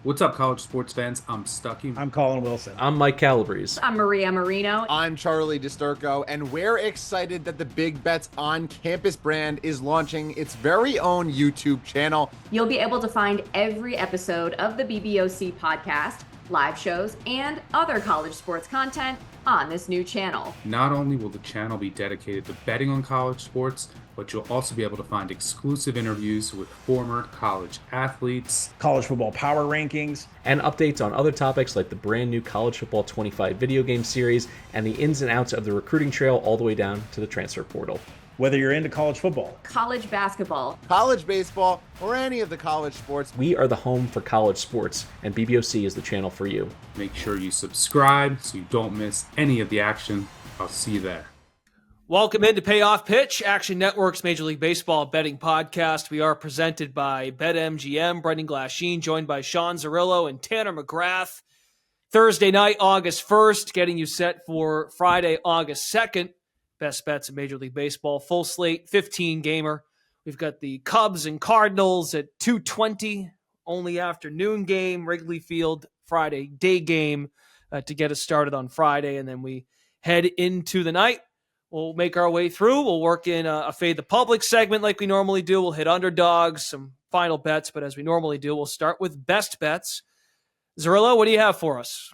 What's up, college sports fans? I'm Stucky. I'm Colin Wilson. I'm Mike Calabrese. I'm Maria Marino. I'm Charlie DiSturco, and we're excited that the Big Bets on Campus brand is launching its very own YouTube channel. You'll be able to find every episode of the BBOC podcast, live shows, and other college sports content on this new channel. Not only will the channel be dedicated to betting on college sports, but you'll also be able to find exclusive interviews with former college athletes, college football power rankings, and updates on other topics like the brand new College Football 25 video game series and the ins and outs of the recruiting trail all the way down to the transfer portal. Whether you're into college football, college basketball, college baseball, or any of the college sports, we are the home for college sports, and BBOC is the channel for you. Make sure you subscribe so you don't miss any of the action. I'll see you there. Welcome into Payoff Pitch, Action Network's Major League Baseball betting podcast. We are presented by BetMGM, Brendan Glasheen, joined by Sean Zerillo and Tanner McGrath. Thursday night, August 1st, getting you set for Friday, August 2nd. Best bets in Major League Baseball. Full slate, 15-gamer. We've got the Cubs and Cardinals at 2:20, only afternoon game, Wrigley Field, Friday day game to get us started on Friday, and then we head into the night. We'll make our way through. We'll work in a Fade the Public segment like we normally do. We'll hit underdogs, some final bets, but as we normally do, we'll start with best bets. Zerillo, what do you have for us?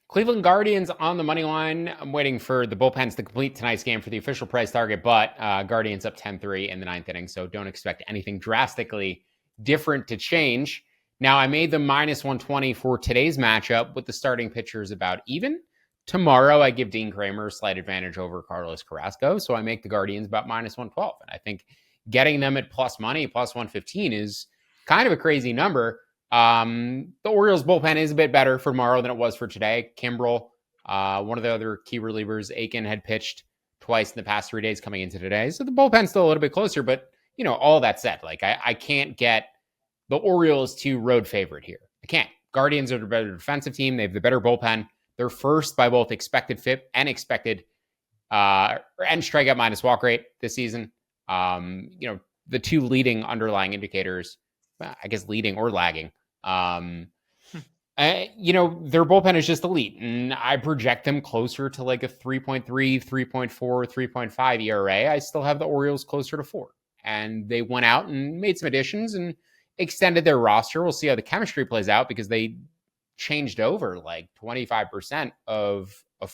Cleveland Guardians on the money line. I'm waiting for the bullpens to complete tonight's game for the official price target, but Guardians up 10-3 in the ninth inning, so don't expect anything drastically different to change. Now, I made the minus 120 for today's matchup with the starting pitchers about even. Tomorrow, I give Dean Kramer a slight advantage over Carlos Carrasco, so I make the Guardians about minus 112. And I think getting them at plus money, plus 115, is kind of a crazy number. The Orioles bullpen is a bit better for tomorrow than it was for today. Kimbrel, one of the other key relievers, Aiken, had pitched twice in the past 3 days coming into today. So the bullpen's still a little bit closer, but, you know, all that said, like I can't get the Orioles to road favorite here. I can't. Guardians are the better defensive team. They have the better bullpen. They're first by both expected FIP and expected and strikeout minus walk rate this season. The two leading underlying indicators, I guess leading or lagging. Their bullpen is just elite, and I project them closer to like a 3.3, 3.4, 3.5 ERA. I still have the Orioles closer to 4, and they went out and made some additions and extended their roster. We'll see how the chemistry plays out because they changed over like 25% of a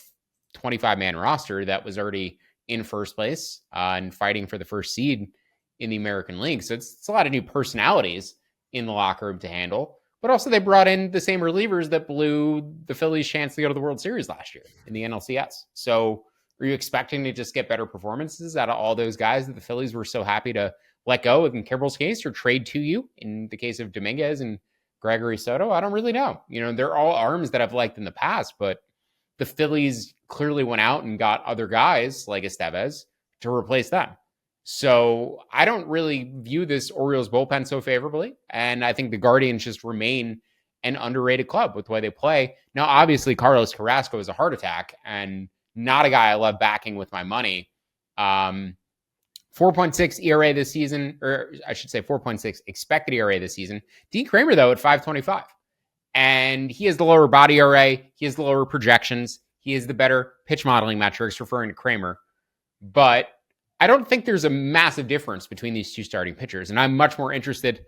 25-man roster that was already in first place and fighting for the first seed in the American League. So it's a lot of new personalities in the locker room to handle. But also they brought in the same relievers that blew the Phillies' chance to go to the World Series last year in the NLCS. So are you expecting to just get better performances out of all those guys that the Phillies were so happy to let go in Kimbrel's case or trade to you in the case of Dominguez and Gregory Soto? I don't really know. They're all arms that I've liked in the past, but the Phillies clearly went out and got other guys like Estevez to replace them. So I don't really view this Orioles bullpen so favorably. And I think the Guardians just remain an underrated club with the way they play. Now, obviously, Carlos Carrasco is a heart attack and not a guy I love backing with my money. 4.6 ERA this season, or I should say 4.6 expected ERA this season. Dean Kramer, though, at 5.25. And he has the lower body ERA. He has the lower projections. He has the better pitch modeling metrics, referring to Kramer. But I don't think there's a massive difference between these two starting pitchers. And I'm much more interested,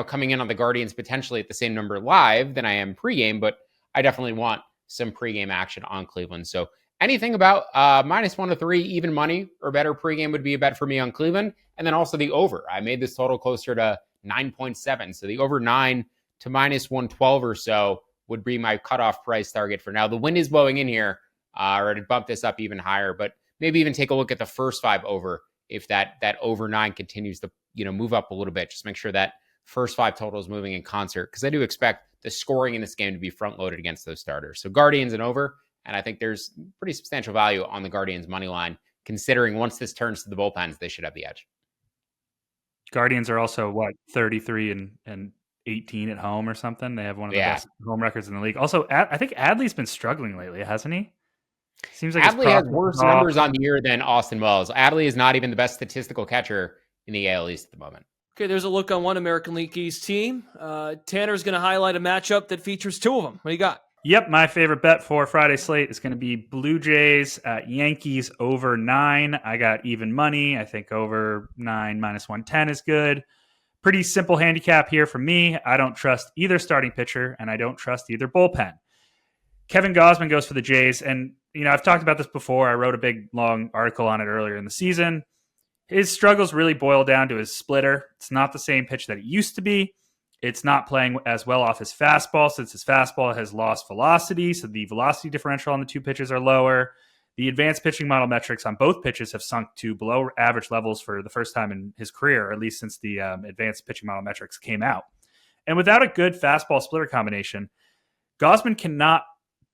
coming in on the Guardians potentially at the same number live than I am pregame. But I definitely want some pregame action on Cleveland. So anything about minus 103, even money or better pregame would be a bet for me on Cleveland. And then also the over. I made this total closer to 9.7. So the over 9 to minus 112 or so would be my cutoff price target for now. The wind is blowing in here, or to bump this up even higher. But maybe even take a look at the first 5 over if that over 9 continues to move up a little bit. Just make sure that first 5 total is moving in concert, because I do expect the scoring in this game to be front loaded against those starters. So Guardians and over. And I think there's pretty substantial value on the Guardians money line, considering once this turns to the bullpens, they should have the edge. Guardians are also 33 and 18 at home or something. They have one of the best home records in the league. Also, I think Adley's been struggling lately, hasn't he? Seems like Adley has worse numbers on the year than Austin Wells. Adley is not even the best statistical catcher in the AL East at the moment. Okay, there's a look on one American League East team. Tanner's going to highlight a matchup that features two of them. What do you got? Yep, my favorite bet for Friday slate is going to be Blue Jays at Yankees over 9. I got even money. I think over 9 minus 110 is good. Pretty simple handicap here for me. I don't trust either starting pitcher, and I don't trust either bullpen. Kevin Gausman goes for the Jays, and I've talked about this before. I wrote a big, long article on it earlier in the season. His struggles really boil down to his splitter. It's not the same pitch that it used to be. It's not playing as well off his fastball since his fastball has lost velocity, so the velocity differential on the two pitches are lower. The advanced pitching model metrics on both pitches have sunk to below average levels for the first time in his career, or at least since the advanced pitching model metrics came out. And without a good fastball splitter combination, Gausman cannot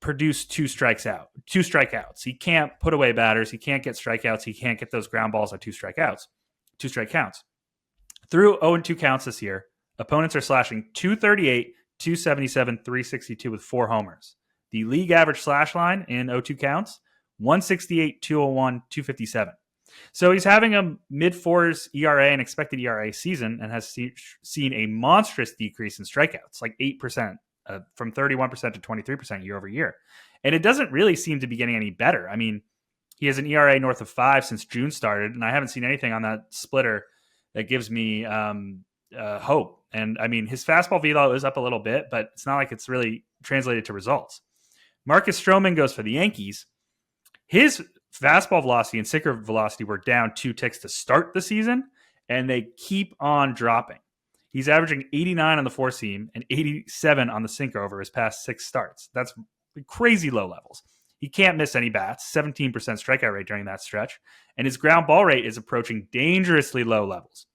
produce two strikeouts. He can't put away batters. He can't get strikeouts. He can't get those ground balls on two strike counts. Through 0-2 counts this year, opponents are slashing 238, 277, 362 with 4 homers. The league average slash line in 0-2 counts, 168, 201, 257. So he's having a mid-4s ERA and expected ERA season and has seen a monstrous decrease in strikeouts, like 8%. From 31% to 23% year over year. And it doesn't really seem to be getting any better. I mean, he has an ERA north of 5 since June started, and I haven't seen anything on that splitter that gives me hope. And I mean, his fastball velo is up a little bit, but it's not like it's really translated to results. Marcus Stroman goes for the Yankees. His fastball velocity and sinker velocity were down 2 ticks to start the season, and they keep on dropping. He's averaging 89 on the 4-seam and 87 on the sinker over his past 6 starts. That's crazy low levels. He can't miss any bats, 17% strikeout rate during that stretch, and his ground ball rate is approaching dangerously low levels,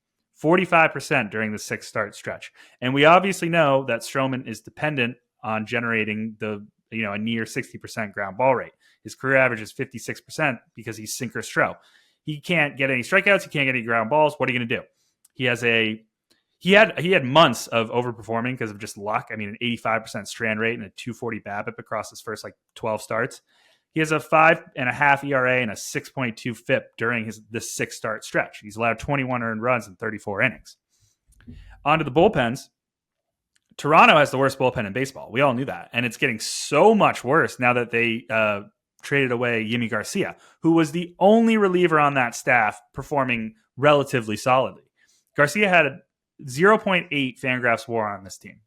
45% during the 6-start stretch. And we obviously know that Stroman is dependent on generating a near 60% ground ball rate. His career average is 56% because he's sinker stro. He can't get any strikeouts. He can't get any ground balls. What are you going to do? He had months of overperforming because of just luck. I mean, an 85% strand rate and a 240 BABIP across his first 12 starts. He has a 5.5 ERA and a 6.2 FIP during this 6-start stretch. He's allowed 21 earned runs in 34 innings. On to the bullpens. Toronto has the worst bullpen in baseball. We all knew that. And it's getting so much worse now that they traded away Yimi Garcia, who was the only reliever on that staff performing relatively solidly. Garcia had a 0.8 Fangraphs WAR on this team.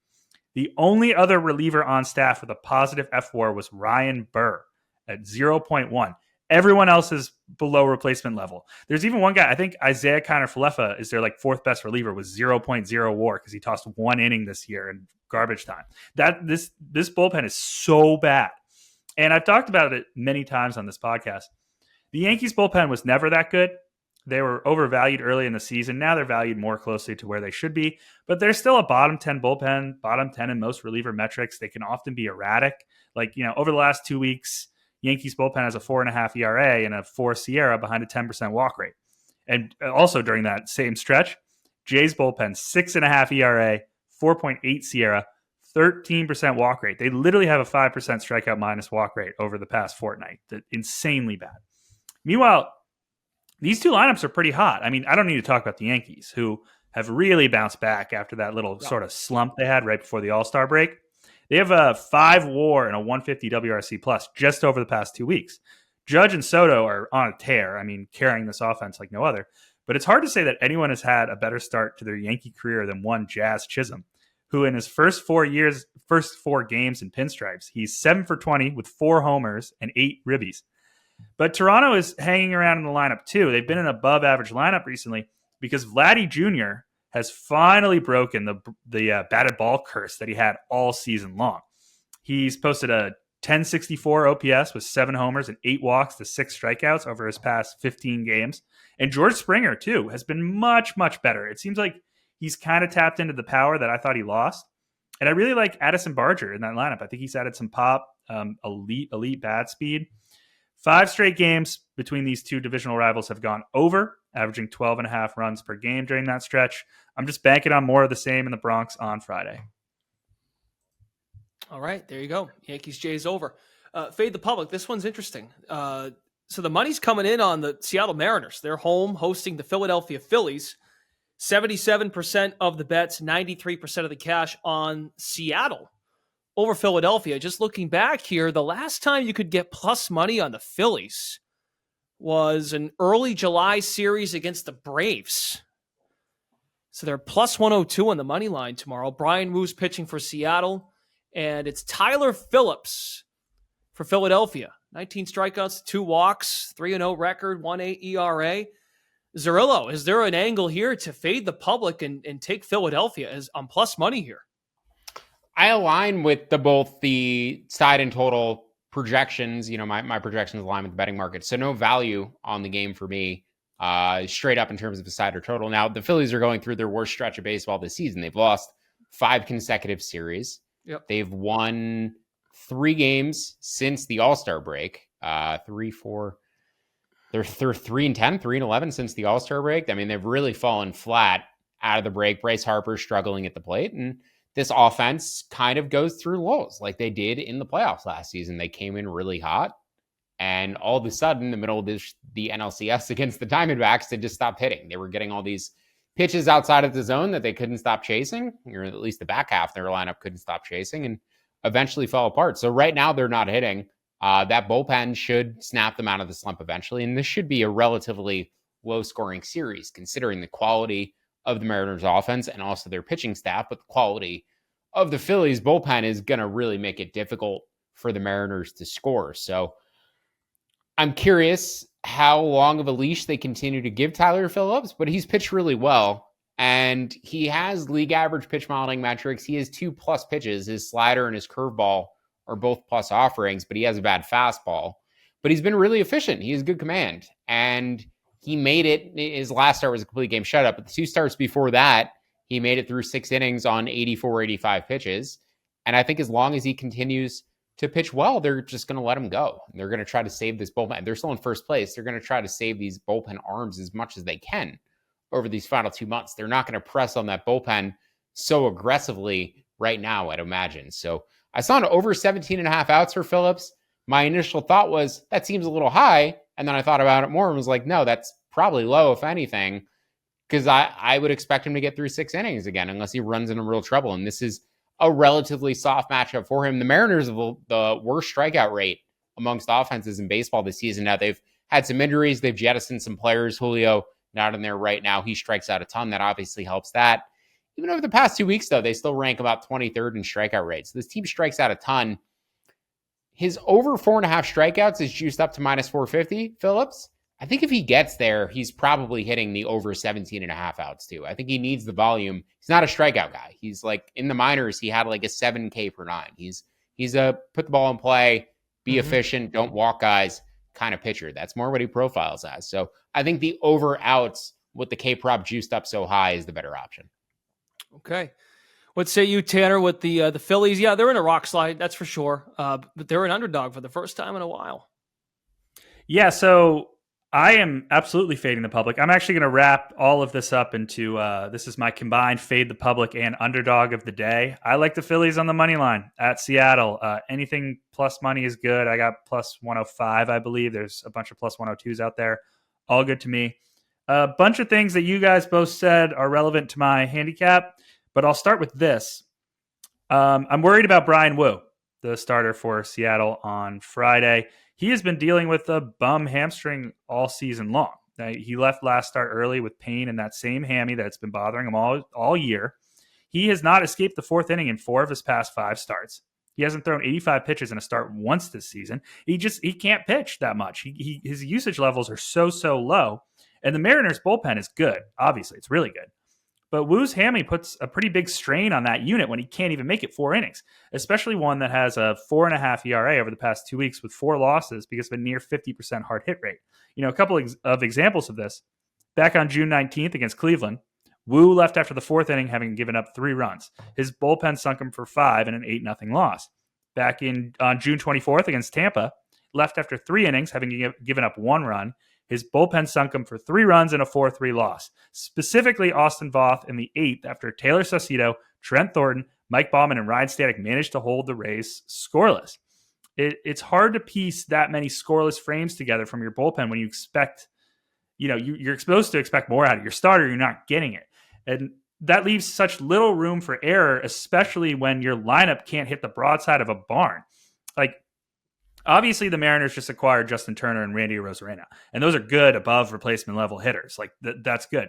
The only other reliever on staff with a positive F WAR was Ryan Burr at 0.1. Everyone else is below replacement level. There's even one guy, I think Isaiah Kiner-Falefa is their 4th best reliever with 0.0 WAR because he tossed 1 inning this year in garbage time. This bullpen is so bad. And I've talked about it many times on this podcast. The Yankees bullpen was never that good. They were overvalued early in the season. Now they're valued more closely to where they should be, but they're still a bottom 10 bullpen, bottom 10 in most reliever metrics. They can often be erratic. Over the last 2 weeks, Yankees bullpen has a 4.5 ERA and a 4 SIERA behind a 10% walk rate. And also during that same stretch, Jays bullpen, 6.5 ERA, 4.8 SIERA, 13% walk rate. They literally have a 5% strikeout minus walk rate over the past fortnight. That's insanely bad. Meanwhile, these two lineups are pretty hot. I mean, I don't need to talk about the Yankees, who have really bounced back after that little sort of slump they had right before the All-Star break. They have a 5 WAR and a 150 WRC plus just over the past 2 weeks. Judge and Soto are on a tear. I mean, carrying this offense like no other. But it's hard to say that anyone has had a better start to their Yankee career than one Jazz Chisholm, who in his first 4 games in pinstripes, he's 7 for 20 with 4 homers and 8 ribbies. But Toronto is hanging around in the lineup too. They've been an above average lineup recently because Vladdy Jr. has finally broken the batted ball curse that he had all season long. He's posted a 1064 OPS with 7 homers and 8 walks to 6 strikeouts over his past 15 games. And George Springer too has been much, much better. It seems like he's kind of tapped into the power that I thought he lost. And I really like Addison Barger in that lineup. I think he's added some pop, elite bat speed. 5 straight games between these two divisional rivals have gone over, averaging 12.5 runs per game during that stretch. I'm just banking on more of the same in the Bronx on Friday. All right, there you go. Yankees Jays over. Fade the public. This one's interesting. So the money's coming in on the Seattle Mariners. They're home hosting the Philadelphia Phillies. 77% of the bets, 93% of the cash on Seattle over Philadelphia. Just looking back here, the last time you could get plus money on the Phillies was an early July series against the Braves. So they're plus 102 on the money line tomorrow. Brian Woo's pitching for Seattle, and it's Tyler Phillips for Philadelphia. 19 strikeouts, 2 walks, 3-0 record, 1.8 ERA. Zerillo, is there an angle here to fade the public and take Philadelphia as on plus money here? I align with both the side and total projections. My projections align with the betting market. So no value on the game for me, straight up in terms of the side or total. Now, the Phillies are going through their worst stretch of baseball this season. They've lost 5 consecutive series. Yep. They've won 3 games since the All-Star break. 3, 4. They're 3-10, 3-11 since the All-Star break. I mean, they've really fallen flat out of the break. Bryce Harper struggling at the plate, and this offense kind of goes through lulls like they did in the playoffs last season. They came in really hot, and all of a sudden, in the middle of the NLCS against the Diamondbacks, they just stopped hitting. They were getting all these pitches outside of the zone that they couldn't stop chasing, or at least the back half of their lineup couldn't stop chasing, and eventually fell apart. So right now, they're not hitting. That bullpen should snap them out of the slump eventually, and this should be a relatively low-scoring series, considering the quality of the Mariners' offense and also their pitching staff, but the quality of the Phillies' bullpen is going to really make it difficult for the Mariners to score. So I'm curious how long of a leash they continue to give Tyler Phillips, but he's pitched really well, and he has league average pitch modeling metrics. He has 2+ pitches. His slider and his curveball are both plus offerings, but he has a bad fastball. But he's been really efficient. He has good command, and he made it. His last start was a complete game shutout, but the 2 starts before that, he made it through 6 innings on 84, 85 pitches. And I think as long as he continues to pitch well, they're just going to let him go. They're going to try to save this bullpen. They're still in first place. They're going to try to save these bullpen arms as much as they can over these final 2 months. They're not going to press on that bullpen so aggressively right now, I'd imagine. So I saw an over 17.5 outs for Phillips. My initial thought was, that seems a little high. And then I thought about it more and was like, no, that's probably low, if anything, because I would expect him to get through 6 innings again, unless he runs into real trouble. And this is a relatively soft matchup for him. The Mariners have the worst strikeout rate amongst offenses in baseball this season. Now, they've had some injuries. They've jettisoned some players. Julio not in there right now. He strikes out a ton. That obviously helps that. Even over the past 2 weeks, though, they still rank about 23rd in strikeout rates. This team strikes out a ton. His over 4.5 strikeouts is juiced up to minus 450, Phillips. I think if he gets there, he's probably hitting the over 17.5 outs too. I think he needs the volume. He's not a strikeout guy. He's like in the minors, he had like a 7K per 9. He's a put the ball in play, be efficient, don't walk guys kind of pitcher. That's more what he profiles as. So I think the over outs with the K prop juiced up so high is the better option. Okay. What say you, Tanner, with the Phillies? Yeah, they're in a rock slide, that's for sure. But they're an underdog for the first time in a while. Yeah, so I am absolutely fading the public. I'm actually going to wrap all of this up into this is my combined fade the public and underdog of the day. I like the Phillies on the money line at Seattle. Anything plus money is good. I got plus 105, I believe. There's a bunch of plus 102s out there. All good to me. A bunch of things that you guys both said are relevant to my handicap, but I'll start with this. I'm worried about Brian Wu, the starter for Seattle on Friday. He has been dealing with a bum hamstring all season long. He left last start early with pain in that same hammy that's been bothering him all year. He has not escaped the 4th inning in 4 of his past 5 starts. He hasn't thrown 85 pitches in a start once this season. He can't pitch that much. His usage levels are so low. And the Mariners bullpen is good. Obviously, it's really good. But Wu's hammy puts a pretty big strain on that unit when he can't even make it 4 innings, especially one that has a 4.5 ERA over the past 2 weeks with 4 losses because of a near 50% hard hit rate. You know, a couple of examples of this. Back on June 19th against Cleveland, Wu left after the 4th inning, having given up 3 runs. His bullpen sunk him for 5 in an 8-0 loss. Back on June 24th against Tampa, left after 3 innings, having given up 1 run. His bullpen sunk him for 3 runs and a 4-3 loss. Specifically, Austin Voth in the 8th after Taylor Saucedo, Trent Thornton, Mike Baumann, and Ryan Stanek managed to hold the Rays scoreless. It's hard to piece that many scoreless frames together from your bullpen when you expect, you're supposed to expect more out of your starter. You're not getting it. And that leaves such little room for error, especially when your lineup can't hit the broadside of a barn. Like, obviously, the Mariners just acquired Justin Turner and Randy Arozarena, and those are good above replacement level hitters. Like, that's good.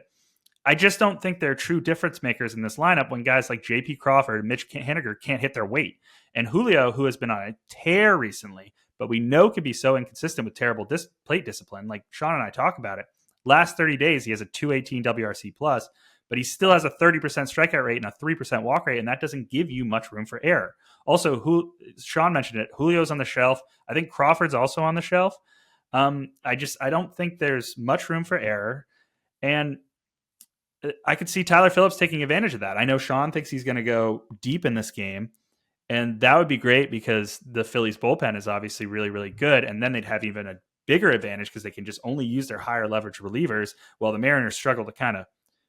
I just don't think they're true difference makers in this lineup when guys like J.P. Crawford and Mitch Haniger can't hit their weight. And Julio, who has been on a tear recently, but we know can be so inconsistent with terrible plate discipline, like Sean and I talk about it. Last 30 days, he has a 218 WRC plus, but he still has a 30% strikeout rate and a 3% walk rate, and that doesn't give you much room for error. Also, Sean mentioned it, Julio's on the shelf. I think Crawford's also on the shelf. I don't think there's much room for error. And I could see Tyler Phillips taking advantage of that. I know Sean thinks he's going to go deep in this game, and that would be great because the Phillies bullpen is obviously really, really good, and then they'd have even a bigger advantage because they can just only use their higher leverage relievers while the Mariners struggle to kind of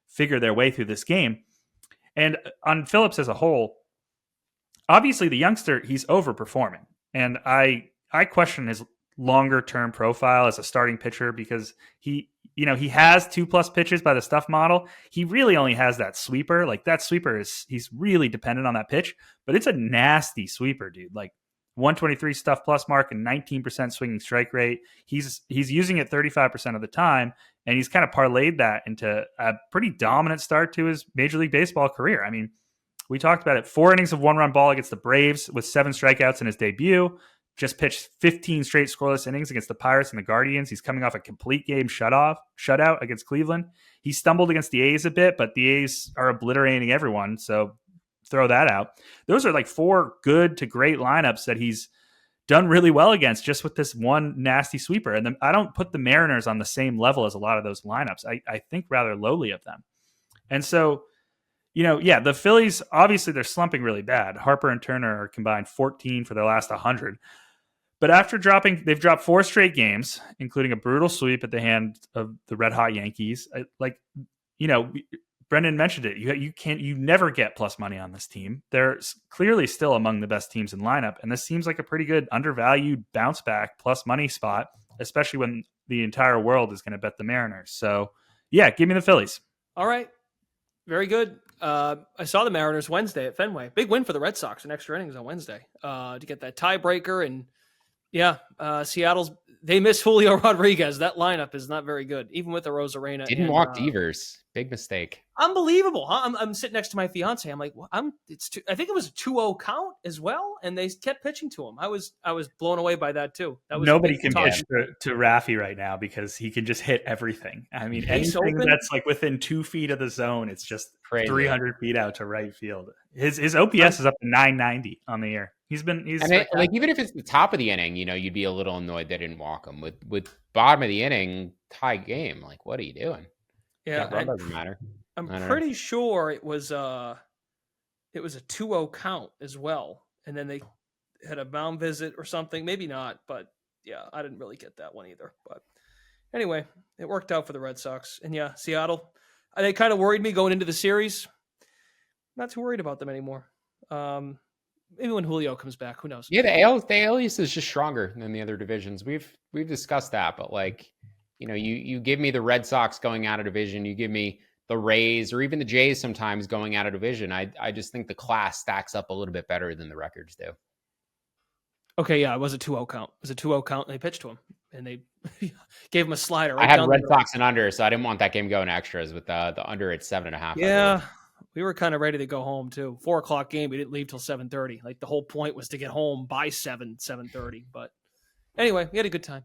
figure their way through this game. And on Phillips as a whole, obviously the youngster, he's overperforming, and I question his longer-term profile as a starting pitcher because he has 2+ pitches by the stuff model. He really only has that sweeper. Like, that sweeper he's really dependent on that pitch, but it's a nasty sweeper, dude. Like, 123 stuff plus mark and 19% swinging strike rate. He's using it 35% of the time, and he's kind of parlayed that into a pretty dominant start to his Major League Baseball career. I mean, we talked about it. 4 innings of 1-run ball against the Braves with 7 strikeouts in his debut. Just pitched 15 straight scoreless innings against the Pirates and the Guardians. He's coming off a complete game shutout against Cleveland. He stumbled against the A's a bit, but the A's are obliterating everyone, so throw that out. Those are like 4 good to great lineups that he's done really well against just with this one nasty sweeper. And I don't put the Mariners on the same level as a lot of those lineups. I think rather lowly of them. And so, the Phillies, obviously they're slumping really bad. Harper and Turner are combined 14 for their last 100. But after they've dropped 4 straight games, including a brutal sweep at the hand of the red hot Yankees. Brendan mentioned it. You never get plus money on this team. They're clearly still among the best teams in lineup, and this seems like a pretty good undervalued bounce back plus money spot, especially when the entire world is going to bet the Mariners. So, yeah, give me the Phillies. All right, very good. I saw the Mariners Wednesday at Fenway. Big win for the Red Sox in extra innings on Wednesday to get that tiebreaker. And they miss Julio Rodriguez. That lineup is not very good, even with the Arozarena. Didn't walk Devers. Big mistake. Unbelievable, huh? I'm sitting next to my fiance. I'm like, I think it was a 2-0 count as well, and they kept pitching to him. I was blown away by that too. That was nobody can pitch to Raffy right now because he can just hit everything. I mean, anything that's like within 2 feet of the zone, it's just crazy. 300 feet out to right field. His OPS is up to 990 on the year. Even if it's the top of the inning, you'd be a little annoyed they didn't walk him. With bottom of the inning tie game, like, what are you doing? Yeah, that doesn't matter. I'm pretty sure it was a 2-0 count as well, and then they had a mound visit or something. Maybe not, but yeah, I didn't really get that one either. But anyway, it worked out for the Red Sox, and yeah, Seattle. They kind of worried me going into the series. Not too worried about them anymore. Maybe when Julio comes back, who knows? Yeah, the AL East is just stronger than the other divisions. We've discussed that, but you give me the Red Sox going out of division, you give me the Rays or even the Jays sometimes going out of division. I just think the class stacks up a little bit better than the records do. Okay, yeah, it was a 2-0 count. It was a 2-0 count, and they pitched to him, and they gave him a slider. Right, I had Red Sox and under, so I didn't want that game going extras with the under at 7.5. Yeah. We were kind of ready to go home too. 4:00 game. We didn't leave till 7:30. Like, the whole point was to get home by 7:30. But anyway, we had a good time.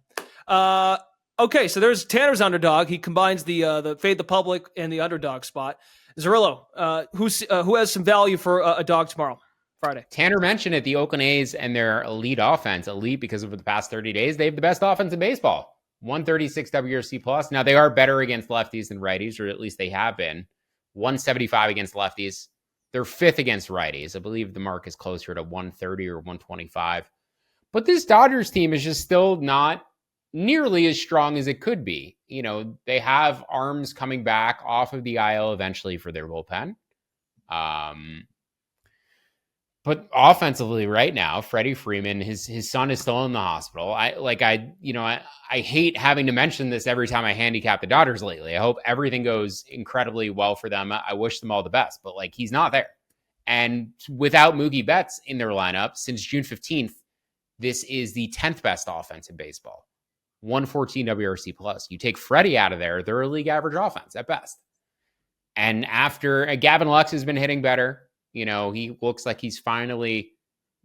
Okay, so there's Tanner's underdog. He combines the fade the public and the underdog spot. Zerillo, who has some value for a dog tomorrow, Friday. Tanner mentioned it. The Oakland A's and their elite offense. Elite because over the past 30 days, they have the best offense in baseball. 136 WRC plus. Now, they are better against lefties than righties, or at least they have been. 175 against lefties. They're 5th against righties. I believe the mark is closer to 130 or 125. But this Dodgers team is just still not nearly as strong as it could be. They have arms coming back off of the IL eventually for their bullpen. But offensively right now, Freddie Freeman, his son is still in the hospital. I hate having to mention this every time I handicap the Dodgers lately. I hope everything goes incredibly well for them. I wish them all the best, but like, he's not there. And without Mookie Betts in their lineup since June 15th, this is the 10th best offense in baseball. 114 WRC plus. You take Freddie out of there, they're a league average offense at best. And after Gavin Lux has been hitting better, he looks like he's finally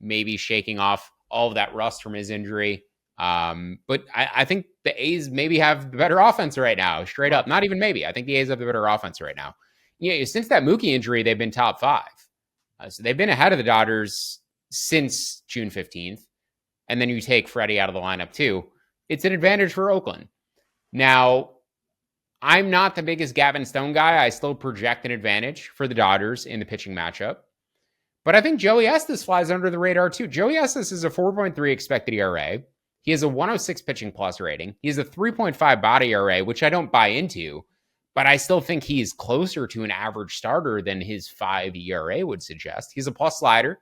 maybe shaking off all of that rust from his injury. But I think the A's maybe have the better offense right now, straight up. Not even maybe. I think the A's have the better offense right now. Since that Mookie injury, they've been top 5. So they've been ahead of the Dodgers since June 15th. And then you take Freddie out of the lineup too. It's an advantage for Oakland. Now, I'm not the biggest Gavin Stone guy. I still project an advantage for the Dodgers in the pitching matchup. But I think Joey Estes flies under the radar too. Joey Estes is a 4.3 expected ERA. He has a 106 pitching plus rating. He has a 3.5 body ERA, which I don't buy into, but I still think he's closer to an average starter than his 5 ERA would suggest. He's a plus slider.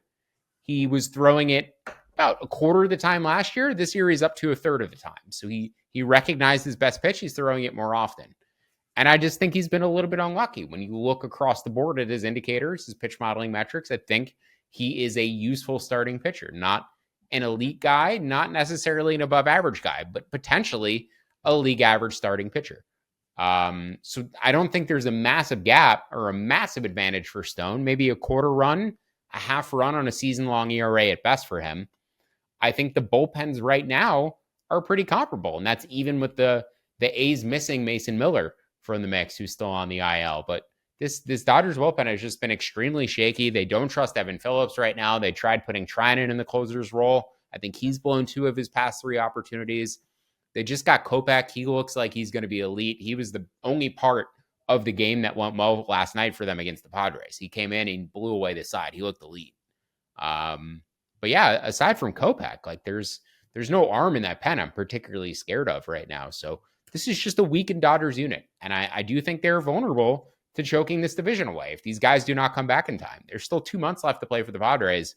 He was throwing it about a quarter of the time last year. This year he's up to a third of the time. So he recognized his best pitch. He's throwing it more often. And I just think he's been a little bit unlucky. When you look across the board at his indicators, his pitch modeling metrics, I think he is a useful starting pitcher, not an elite guy, not necessarily an above average guy, but potentially a league average starting pitcher. So I don't think there's a massive gap or a massive advantage for Stone, maybe a quarter run, a half run on a season-long ERA at best for him. I think the bullpens right now are pretty comparable, and that's even with the A's missing Mason Miller from the mix, who's still on the IL. But this Dodgers bullpen has just been extremely shaky. They don't trust Evan Phillips right now. They tried putting Trinan in the closer's role. I think he's blown 2 of his past 3 opportunities. They just got Kopech. He looks like he's going to be elite. He was the only part of the game that went well last night for them against the Padres. He came in and blew away the side. He looked elite. But yeah, aside from Kopech, like there's no arm in that pen I'm particularly scared of right now. So this is just a weakened Dodgers unit. And I do think they're vulnerable to choking this division away if these guys do not come back in time. There's still 2 months left to play for the Padres,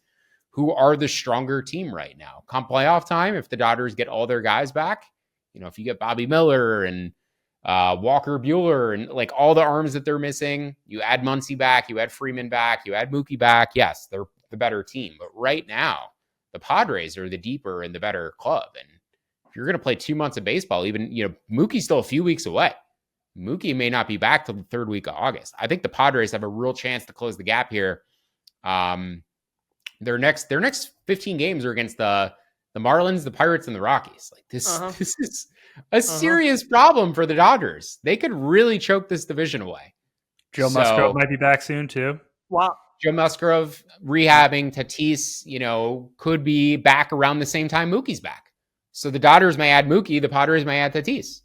who are the stronger team right now. Come playoff time, if the Dodgers get all their guys back, if you get Bobby Miller and Walker Buehler and like all the arms that they're missing, you add Muncy back, you add Freeman back, you add Mookie back. Yes, they're the better team. But right now, the Padres are the deeper and the better club. And if you're going to play 2 months of baseball, even, Mookie's still a few weeks away. Mookie may not be back till the 3rd week of August. I think the Padres have a real chance to close the gap here. Their next 15 games are against the Marlins, the Pirates, and the Rockies. Like this is a serious problem for the Dodgers. They could really choke this division away. Joe Musgrove might be back soon too. Wow. Joe Musgrove rehabbing. Tatis, could be back around the same time Mookie's back. So the Dodgers may add Mookie, the Padres may add Tatis.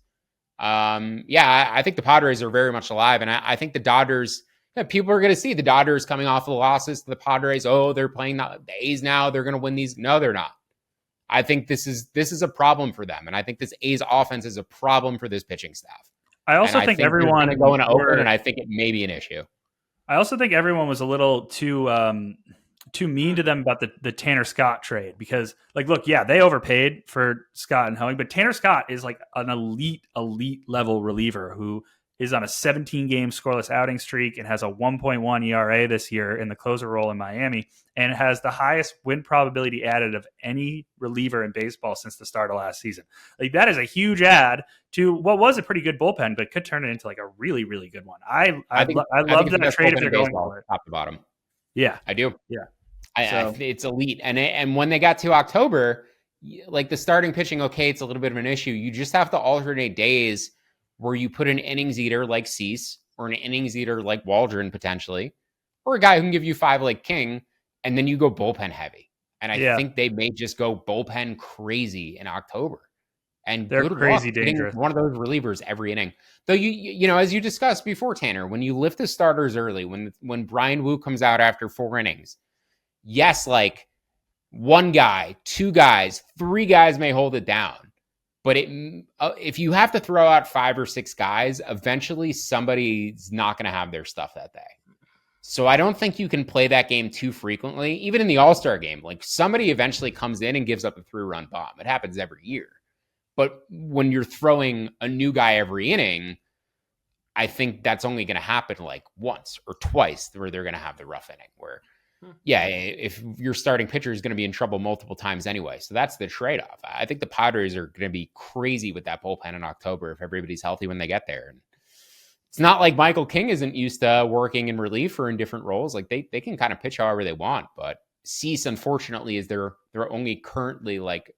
I think the Padres are very much alive, and I think the Dodgers, people are going to see the Dodgers coming off of the losses to the Padres. Oh, they're playing the A's now. They're going to win these. No, they're not. I think this is a problem for them, and I think this A's offense is a problem for this pitching staff. I also think everyone going to Oakland, and I think it may be an issue. I also think everyone was a little too mean to them about the Tanner Scott trade because, they overpaid for Scott and Hoeing, but Tanner Scott is like an elite level reliever who is on a 17-game scoreless outing streak and has a 1.1 ERA this year in the closer role in Miami and has the highest win probability added of any reliever in baseball since the start of last season. Like that is a huge add to what was a pretty good bullpen, but could turn it into like a really, really good one. I love that trade if they're going for it. Top to bottom. Yeah, I do. Yeah. It's elite. And when they got to October, like the starting pitching, okay, it's a little bit of an issue. You just have to alternate days where you put an innings eater like Cease or an innings eater like Waldron potentially, or a guy who can give you 5 like King, and then you go bullpen heavy. And I think they may just go bullpen crazy in October. And they're crazy dangerous. One of those relievers every inning. Though you as you discussed before, Tanner, when you lift the starters early, when Brian Wu comes out after 4 innings, yes, like 1 guy, 2 guys, 3 guys may hold it down. But if you have to throw out 5 or 6 guys, eventually somebody's not going to have their stuff that day. So I don't think you can play that game too frequently. Even in the All-Star game, like somebody eventually comes in and gives up a 3-run bomb. It happens every year. But when you're throwing a new guy every inning, I think that's only going to happen like once or twice where they're going to have the rough inning where, yeah, if your starting pitcher is going to be in trouble multiple times anyway. So that's the trade-off. I think the Padres are going to be crazy with that bullpen in October if everybody's healthy when they get there. And it's not like Michael King isn't used to working in relief or in different roles. Like they can kind of pitch however they want, but Cease, unfortunately, is their only currently like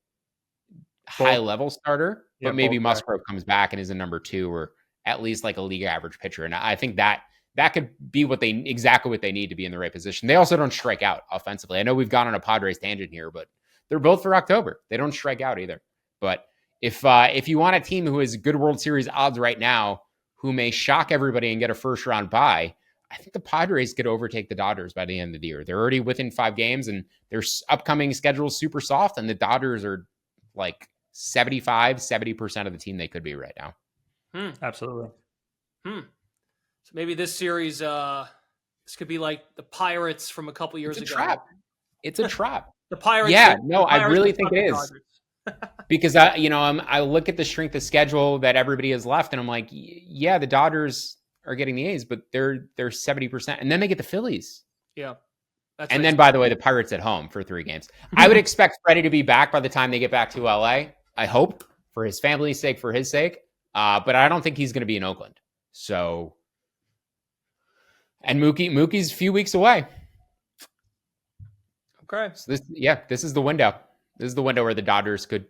high level starter, but maybe Musgrove comes back and is a number 2 or at least like a league average pitcher. And I think that could be exactly what they need to be in the right position. They also don't strike out offensively. I know we've gone on a Padres tangent here, but they're both for October. They don't strike out either. But if you want a team who is good World Series odds right now, who may shock everybody and get a first round bye, I think the Padres could overtake the Dodgers by the end of the year. They're already within 5 games and their upcoming schedule is super soft. And the Dodgers are like 70% of the team they could be right now. Absolutely. So maybe this series, this could be like the Pirates from a couple years ago. It's a trap. The Pirates. Yeah, no, I really think it is. Because I look at the strength of schedule that everybody has left, and I'm like, yeah, the Dodgers are getting the A's, but they're 70%, and then they get the Phillies. Yeah, and then by the way, the Pirates at home for 3 games. I would expect Freddie to be back by the time they get back to LA. I hope for his family's sake, for his sake, but I don't think he's going to be in Oakland. So, and Mookie's a few weeks away. Okay, so this is the window. This is the window where the Dodgers could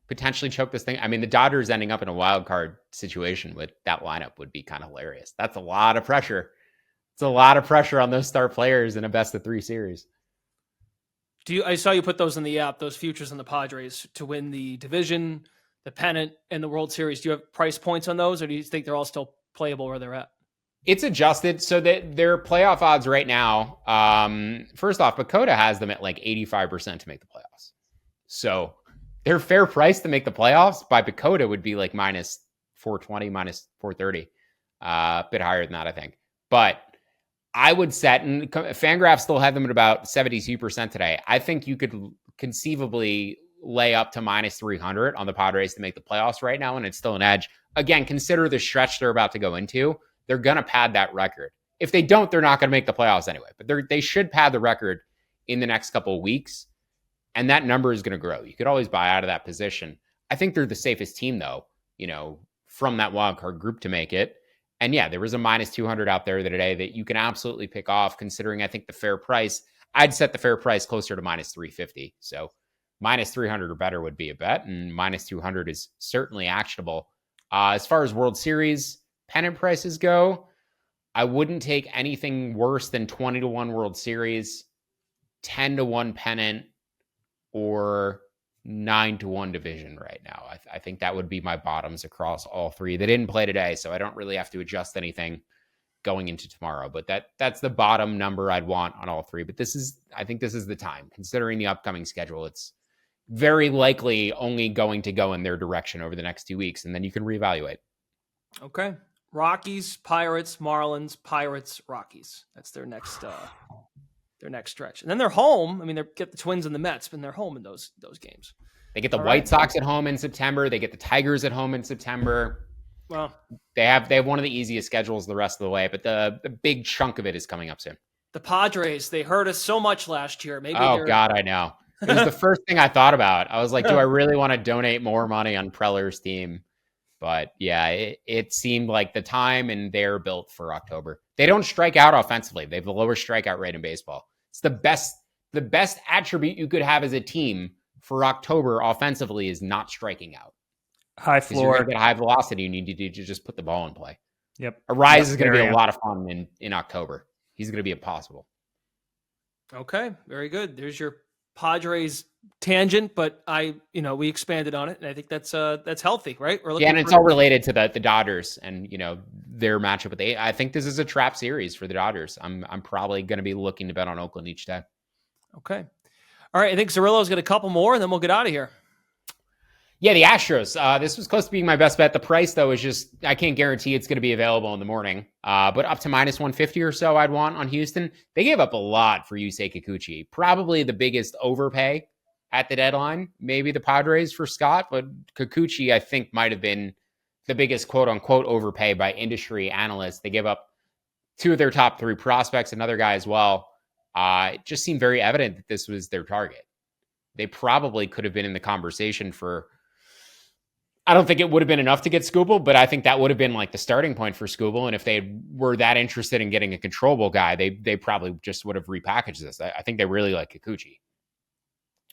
potentially choke this thing. I mean, the Dodgers ending up in a wild card situation with that lineup would be kind of hilarious. That's a lot of pressure. It's a lot of pressure on those star players in a best of 3 series. I saw you put those in the app, those futures in the Padres to win the division, the pennant, and the World Series. Do you have price points on those, or do you think they're all still playable where they're at? It's adjusted so that their playoff odds right now, first off, Pacoda has them at like 85% to make the playoffs. So their fair price to make the playoffs by Pacoda would be like minus 420, minus 430. A bit higher than that, I think. But I would set, and Fangraphs still have them at about 72% today. I think you could conceivably lay up to minus 300 on the Padres to make the playoffs right now, and it's still an edge. Again, consider the stretch they're about to go into. They're going to pad that record. If they don't, they're not going to make the playoffs anyway. But they should pad the record in the next couple of weeks, and that number is going to grow. You could always buy out of that position. I think they're the safest team, though, from that wild card group to make it. And yeah, there was a minus 200 out there today that you can absolutely pick off, considering I think the fair price, I'd set the fair price closer to minus 350. So minus 300 or better would be a bet, and minus 200 is certainly actionable. As far as World Series pennant prices go, I wouldn't take anything worse than 20-1 World Series, 10-1 pennant, or 9-1 division right now. I think that would be my bottoms across all 3. They didn't play today, so I don't really have to adjust anything going into tomorrow. But that's the bottom number I'd want on all 3. But I think this is the time. Considering the upcoming schedule, it's very likely only going to go in their direction over the next 2 weeks, and then you can reevaluate. Okay. Rockies, Pirates, Marlins, Pirates, Rockies. That's their next stretch. And then they're home. I mean, they get the Twins and the Mets, but they're home in those games. They get the White Sox at home in September. They get the Tigers at home in September. Well, they have one of the easiest schedules the rest of the way, but the big chunk of it is coming up soon. The Padres, they hurt us so much last year. Maybe God, I know. It was the first thing I thought about. I was like, do I really want to donate more money on Preller's team? But yeah, it seemed like the time, and they're built for October. They don't strike out offensively. They have the lowest strikeout rate in baseball. It's the best attribute you could have as a team for October offensively is not striking out. High floor. You're going to get high velocity. You need to just put the ball in play. Yep. Arise is going to be a lot of fun in October. He's going to be impossible. Okay, very good. There's your Padres tangent, but we expanded on it, and I think that's healthy, right? And it's all related to the Dodgers and their matchup with I think this is a trap series for the Dodgers. I'm probably going to be looking to bet on Oakland each day. Okay, all right. I think Zerillo's got a couple more, and then we'll get out of here. Yeah, the Astros. This was close to being my best bet. The price, though, is just, I can't guarantee it's going to be available in the morning. But up to minus 150 or so I'd want on Houston. They gave up a lot for Yusei Kikuchi. Probably the biggest overpay at the deadline. Maybe the Padres for Scott, but Kikuchi, I think, might have been the biggest quote-unquote overpay by industry analysts. They gave up 2 of their top 3 prospects, another guy as well. It just seemed very evident that this was their target. They probably could have been in the conversation for... I don't think it would have been enough to get Skubal, but I think that would have been like the starting point for Skubal. And if they were that interested in getting a controllable guy, they probably just would have repackaged this. I think they really like Kikuchi.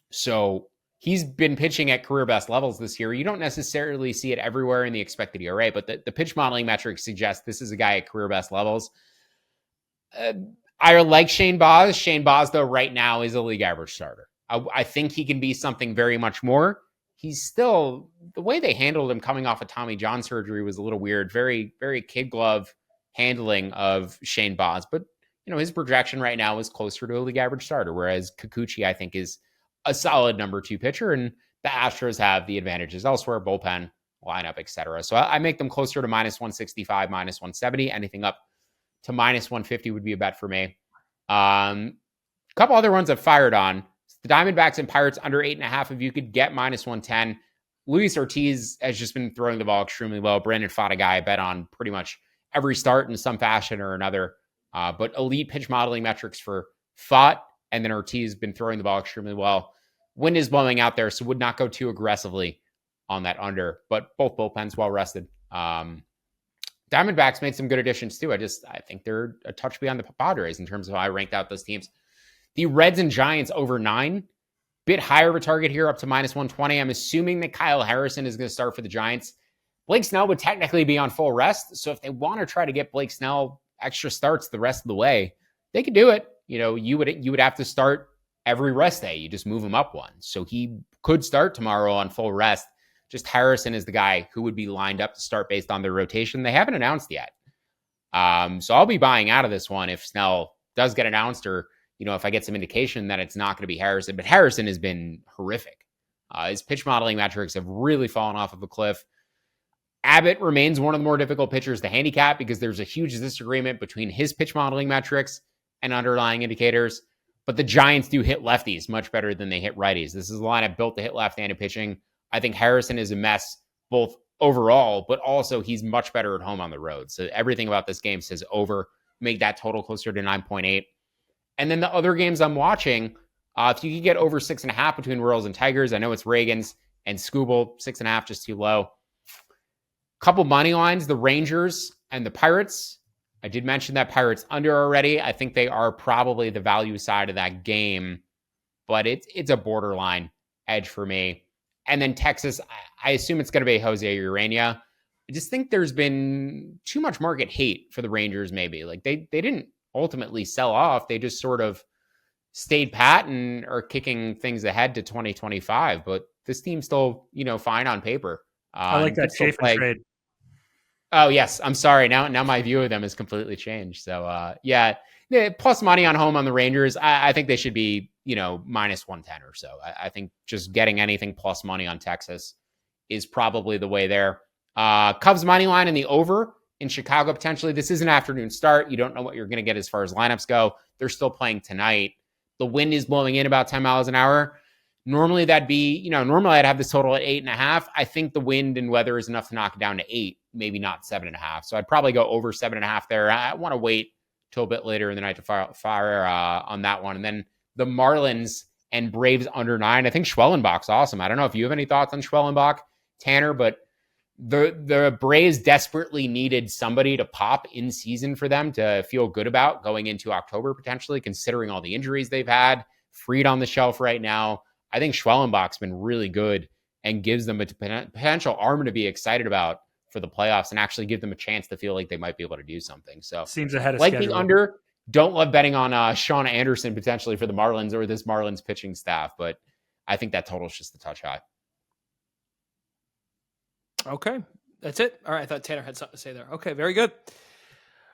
So he's been pitching at career best levels this year. You don't necessarily see it everywhere in the expected ERA, but the pitch modeling metrics suggest this is a guy at career best levels. I like Shane Baz. Shane Baz, though, right now is a league average starter. I think he can be something very much more. He's still, the way they handled him coming off of Tommy John surgery was a little weird. Very, very kid glove handling of Shane Baz. But, his projection right now is closer to a league average starter, whereas Kikuchi, I think, is a solid number 2 pitcher. And the Astros have the advantages elsewhere, bullpen, lineup, etc. So I make them closer to minus 165, minus 170. Anything up to minus 150 would be a bet for me. A couple other ones I've fired on. The Diamondbacks and Pirates under 8.5. If you could get minus 110. Luis Ortiz has just been throwing the ball extremely well. Brandon Pfaadt, a guy I bet on pretty much every start in some fashion or another. But elite pitch modeling metrics for Pfaadt, and then Ortiz has been throwing the ball extremely well. Wind is blowing out there, so would not go too aggressively on that under. But both bullpens well rested. Diamondbacks made some good additions too. I think they're a touch beyond the Padres in terms of how I ranked out those teams. The Reds and Giants over 9, bit higher of a target here, up to minus 120. I'm assuming that Kyle Harrison is going to start for the Giants. Blake Snell would technically be on full rest, so if they want to try to get Blake Snell extra starts the rest of the way, they could do it. You would have to start every rest day. You just move him up one, so he could start tomorrow on full rest. Just Harrison is the guy who would be lined up to start based on their rotation. They haven't announced yet, so I'll be buying out of this one if Snell does get announced, or if I get some indication that it's not going to be Harrison. But Harrison has been horrific. His pitch modeling metrics have really fallen off of a cliff. Abbott remains one of the more difficult pitchers to handicap because there's a huge disagreement between his pitch modeling metrics and underlying indicators. But the Giants do hit lefties much better than they hit righties. This is a lineup built to hit left-handed pitching. I think Harrison is a mess both overall, but also he's much better at home on the road. So everything about this game says over. Make that total closer to 9.8. And then the other games I'm watching, if you could get over 6.5 between Royals and Tigers, I know it's Reagan's and Skubal, 6.5 just too low. Couple money lines, the Rangers and the Pirates. I did mention that Pirates under already. I think they are probably the value side of that game, but it's a borderline edge for me. And then Texas, I assume it's going to be Jose Urania. I just think there's been too much market hate for the Rangers maybe. Like they didn't ultimately sell off. They just sort of stayed pat and are kicking things ahead to 2025. But this team's still, fine on paper. I like that Chafin trade. Oh, yes. I'm sorry. Now my view of them has completely changed. So, plus money on home on the Rangers. I think they should be, minus 110 or so. I think just getting anything plus money on Texas is probably the way there. Cubs money line in the over in Chicago, potentially. This is an afternoon start. You don't know what you're going to get as far as lineups go. They're still playing tonight. The wind is blowing in about 10 miles an hour. Normally that'd be, normally I'd have this total at 8.5. I think the wind and weather is enough to knock it down to 8, maybe not 7.5. So I'd probably go over 7.5 there. I want to wait till a bit later in the night to fire on that one. And then the Marlins and Braves under 9. I think Schwellenbach's awesome. I don't know if you have any thoughts on Schwellenbach, Tanner, but the Braves desperately needed somebody to pop in season for them to feel good about going into October, potentially, considering all the injuries they've had. Freed on the shelf right now. I think Schwellenbach's been really good and gives them a potential arm to be excited about for the playoffs and actually give them a chance to feel like they might be able to do something. So seems ahead of like schedule. The under. Don't love betting on Sean Anderson potentially for the Marlins or this Marlins pitching staff, but I think that total is just a touch high. Okay, that's it. All right, I thought Tanner had something to say there. Okay, very good.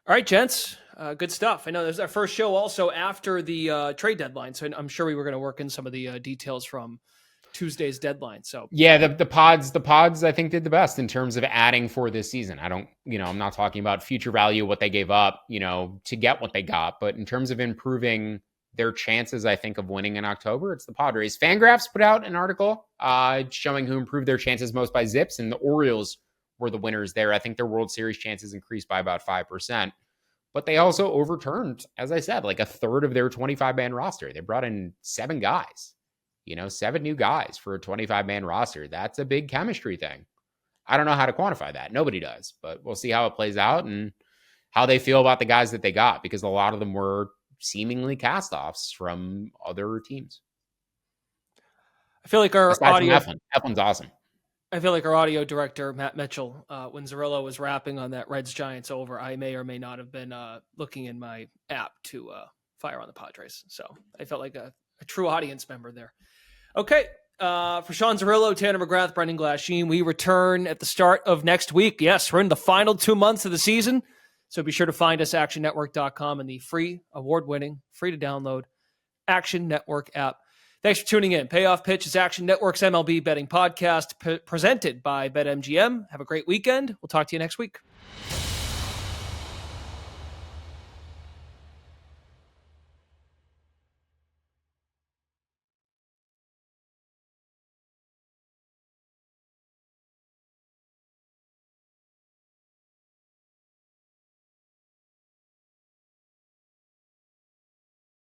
All right, gents, good stuff. I know this is our first show also after the trade deadline, so I'm sure we were going to work in some of the details from Tuesday's deadline. So yeah, the pods I think did the best in terms of adding for this season. I'm not talking about future value, what they gave up, to get what they got, but in terms of improving their chances, I think, of winning in October, it's the Padres. Fangraphs put out an article showing who improved their chances most by ZiPS, and the Orioles were the winners there. I think their World Series chances increased by about 5%. But they also overturned, as I said, like a third of their 25-man roster. They brought in 7 guys, 7 new guys for a 25-man roster. That's a big chemistry thing. I don't know how to quantify that. Nobody does, but we'll see how it plays out and how they feel about the guys that they got, because a lot of them were seemingly cast-offs from other teams. I feel like our audio... Eflin's awesome. I feel like our audio director, Matt Mitchell, when Zerillo was rapping on that Reds-Giants over, I may or may not have been looking in my app to fire on the Padres. So I felt like a true audience member there. Okay. For Sean Zerillo, Tanner McGrath, Brendan Glasheen, we return at the start of next week. Yes, we're in the final 2 months of the season. So be sure to find us at actionnetwork.com and the free, award-winning, free to download Action Network app. Thanks for tuning in. Payoff Pitch is Action Network's MLB betting podcast presented by BetMGM. Have a great weekend. We'll talk to you next week.